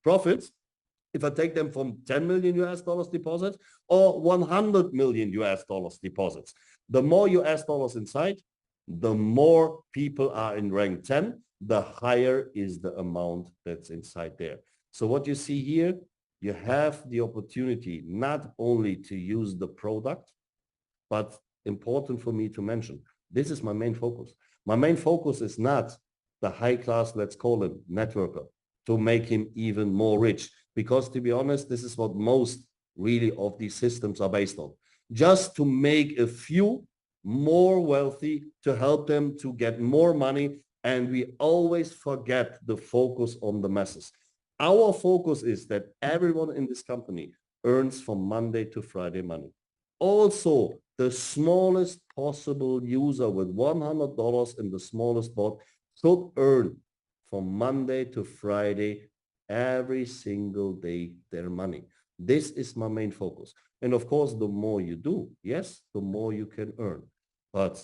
profits. If I take them from 10 million US dollars deposits or 100 million US dollars deposits. The more US dollars inside, the more people are in rank 10, the higher is the amount that's inside there. So what you see here, you have the opportunity not only to use the product, but important for me to mention, This is my main focus. My main focus is not the high class, let's call him networker, to make him even more rich. Because to be honest, this is what most really of these systems are based on. Just to make a few more wealthy, to help them to get more money. And we always forget the focus on the masses. Our focus is that everyone in this company earns from Monday to Friday money. Also, the smallest possible user with $100 in the smallest bot should earn from Monday to Friday every single day their money. This is my main focus. And of course, the more you do, yes, the more you can earn. But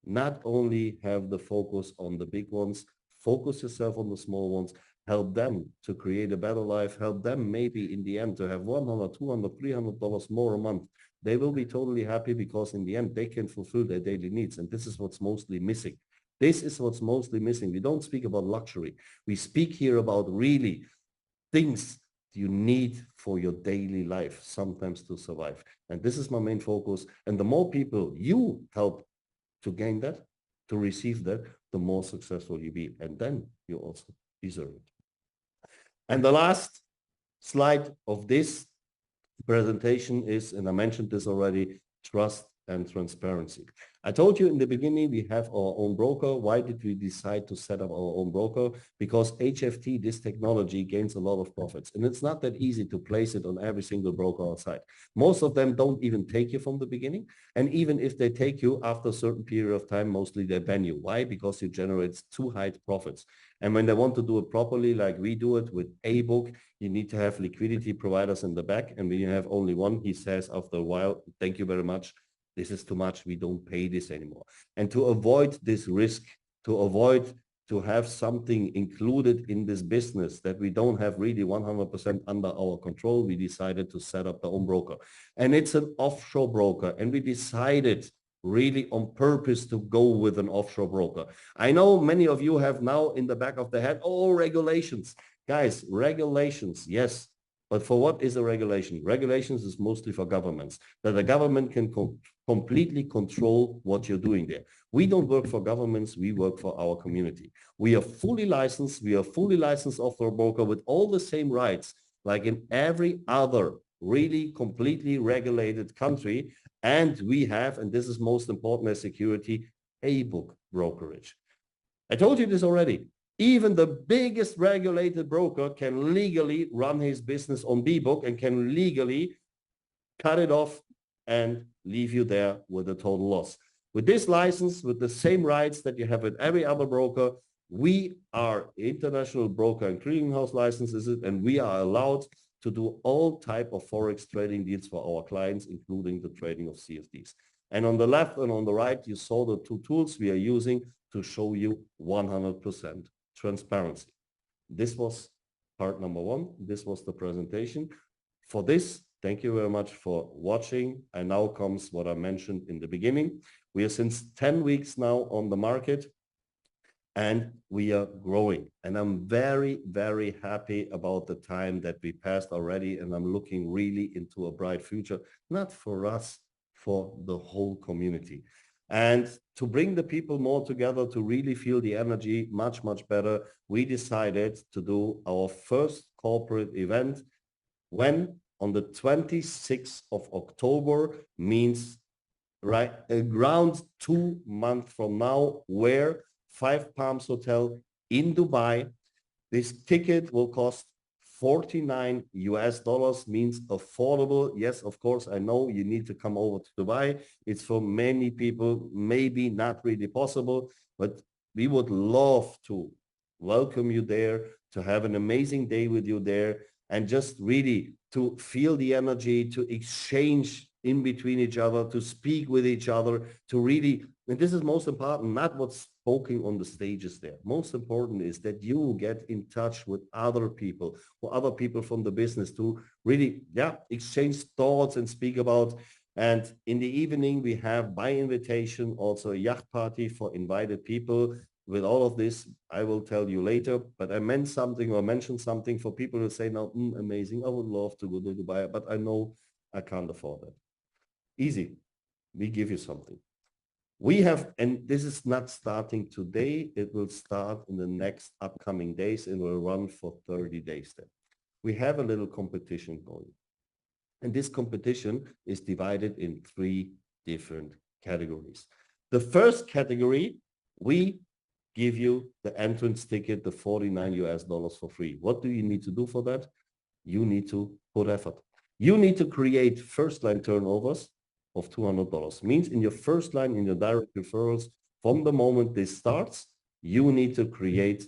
not only have the focus on the big ones, focus yourself on the small ones, help them to create a better life, help them maybe in the end to have $100, $200, $300 more a month. They will be totally happy because in the end, they can fulfill their daily needs. And this is what's mostly missing. This is what's mostly missing. We don't speak about luxury. We speak here about really things you need for your daily life, sometimes to survive. And this is my main focus. And the more people you help to gain that, to receive that, the more successful you be. And then you also deserve it. And the last slide of this presentation is, and I mentioned this already, trust and transparency. I told you in the beginning, we have our own broker. Why did we decide to set up our own broker? Because HFT, this technology, gains a lot of profits. And it's not that easy to place it on every single broker outside. Most of them don't even take you from the beginning. And even if they take you after a certain period of time, mostly they ban you. Why? Because you generate too high profits. And when they want to do it properly, like we do it with a book, you need to have liquidity providers in the back. And when you have only one, he says after a while, thank you very much. This is too much. We don't pay this anymore. And to avoid this risk, to avoid to have something included in this business that we don't have really 100% under our control, we decided to set up the own broker. And it's an offshore broker. And we decided really on purpose to go with an offshore broker. I know many of you have now in the back of the head, oh, regulations. Guys, regulations, yes. But for what is a regulation? Regulations is mostly for governments, that the government can completely control what you're doing there. We don't work for governments, we work for our community. We are fully licensed, offshore broker with all the same rights like in every other really completely regulated country. And we have, and this is most important as security, a book brokerage. I told you this already. Even the biggest regulated broker can legally run his business on B-Book and can legally cut it off and leave you there with a total loss. With this license, with the same rights that you have with every other broker, we are international broker and clearinghouse licenses, and we are allowed to do all type of Forex trading deals for our clients, including the trading of CFDs. And on the left and on the right, you saw the two tools we are using to show you 100% transparency. This was part number one. This was the presentation. For this, thank you very much for watching. And now comes what I mentioned in the beginning. We are since 10 weeks now on the market and we are growing. And I'm very, very happy about the time that we passed already. And I'm looking really into a bright future, not for us, for the whole community. And to bring the people more together, to really feel the energy much, much better, we decided to do our first corporate event when on the 26th of October, means right around 2 months from now, where Five Palms Hotel in Dubai. This ticket will cost $49 US, means affordable. Yes, of course, I know you need to come over to Dubai. It's for many people, maybe not really possible, but we would love to welcome you there, to have an amazing day with you there, and just really to feel the energy, to exchange in between each other, to speak with each other, to really, and this is most important, not what's spoken on the stages there. Most important is that you get in touch with other people, or other people from the business to really, exchange thoughts and speak about. And in the evening, we have by invitation also a yacht party for invited people. With all of this, I will tell you later, but I meant something or mentioned something for people who say now, amazing, I would love to go to Dubai, but I know I can't afford it. Easy. We give you something. We have, and this is not starting today, it will start in the next upcoming days. It will run for 30 days then. We have a little competition going. And this competition is divided in 3 different categories. The first category, we give you the entrance ticket, the 49 US dollars for free. What do you need to do for that? You need to put effort. You need to create first line turnovers of $200. Means in your first line, in your direct referrals, from the moment this starts, you need to create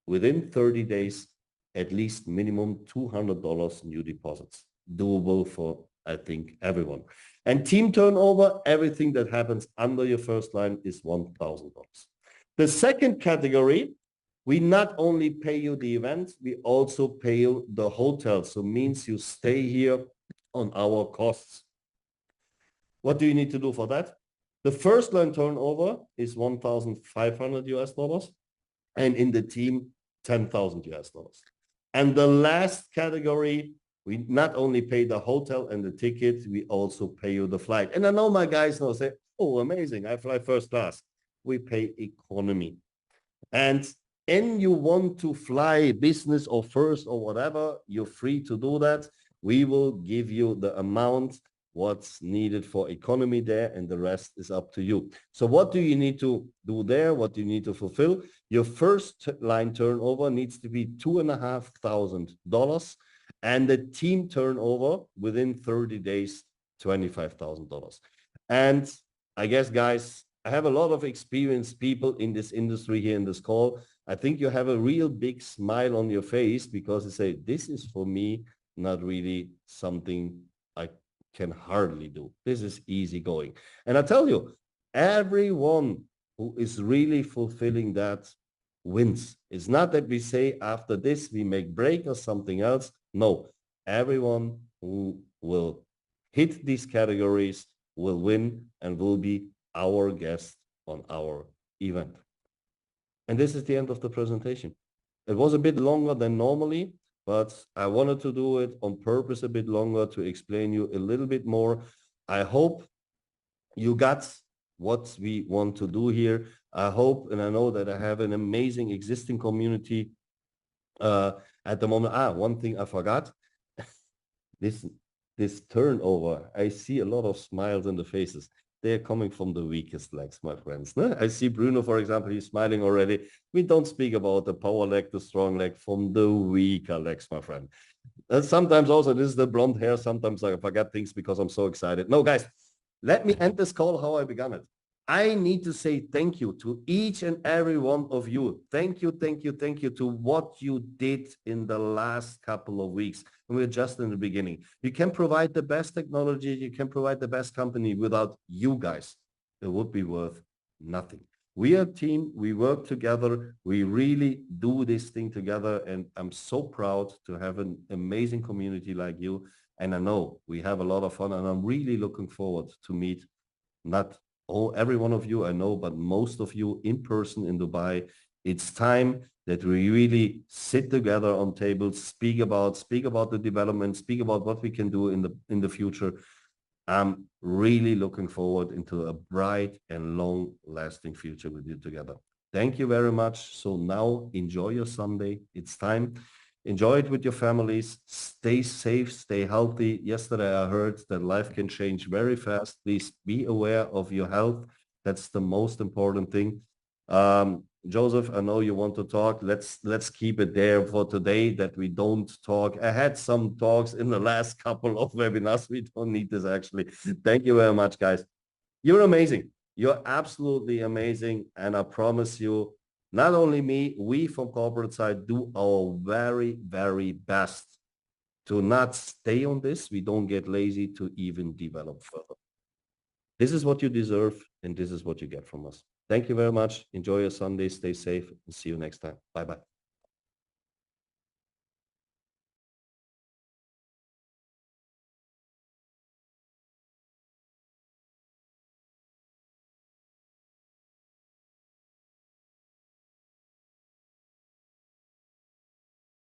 within 30 days, at least minimum $200 new deposits. Doable for, I think, everyone. And team turnover, everything that happens under your first line is $1,000. The second category, we not only pay you the event, we also pay you the hotel. So means you stay here on our costs. What do you need to do for that? The first line turnover is 1,500 US dollars, and in the team, 10,000 US dollars. And the last category, we not only pay the hotel and the ticket, we also pay you the flight. And I know my guys now say, oh, amazing, I fly first class. We pay economy. And you want to fly business or first or whatever, you're free to do that. We will give you the amount what's needed for economy there, and the rest is up to you. So what do you need to do there? What do you need to fulfill? Your first line turnover needs to be $2,500, and the team turnover within 30 days, $25,000. And I guess, guys, I have a lot of experienced people in this industry here in this call. I think you have a real big smile on your face because you say, this is for me not really something I can hardly do. This is easy going. And I tell you, everyone who is really fulfilling that wins. It's not that we say after this we make break or something else. No, everyone who will hit these categories will win and will be our guest on our event. And this is the end of the presentation. It was a bit longer than normally, but I wanted to do it on purpose a bit longer to explain you a little bit more. I hope you got what we want to do here. I hope, and I know that I have an amazing existing community at the moment. One thing I forgot. This turnover, I see a lot of smiles in the faces. They're coming from the weakest legs, my friends. No? I see Bruno, for example, he's smiling already. We don't speak about the power leg, the strong leg, from the weaker legs, my friend. And sometimes also, this is the blonde hair. Sometimes I forget things because I'm so excited. No, guys, let me end this call how I began it. I need to say thank you to each and every one of you. Thank you, thank you, thank you to what you did in the last couple of weeks. And we're just in the beginning. You can provide the best technology. You can provide the best company. Without you guys, it would be worth nothing. We are a team. We work together. We really do this thing together. And I'm so proud to have an amazing community like you. And I know we have a lot of fun. And I'm really looking forward to meet not every one of you I know, but most of you in person in Dubai. It's time that we really sit together on tables, speak about the development, speak about what we can do in the future. I'm really looking forward into a bright and long-lasting future with you together. Thank you very much. So now enjoy your Sunday. It's time. Enjoy it with your families. Stay safe, stay healthy. Yesterday, I heard that life can change very fast. Please be aware of your health. That's the most important thing. Joseph, I know you want to talk. Let's keep it there for today that we don't talk. I had some talks in the last couple of webinars. We don't need this actually. Thank you very much, guys. You're amazing. You're absolutely amazing. And I promise you, not only me, we from corporate side do our very, very best to not stay on this. We don't get lazy to even develop further. This is what you deserve, and this is what you get from us. Thank you very much. Enjoy your Sunday. Stay safe, and see you next time. Bye-bye.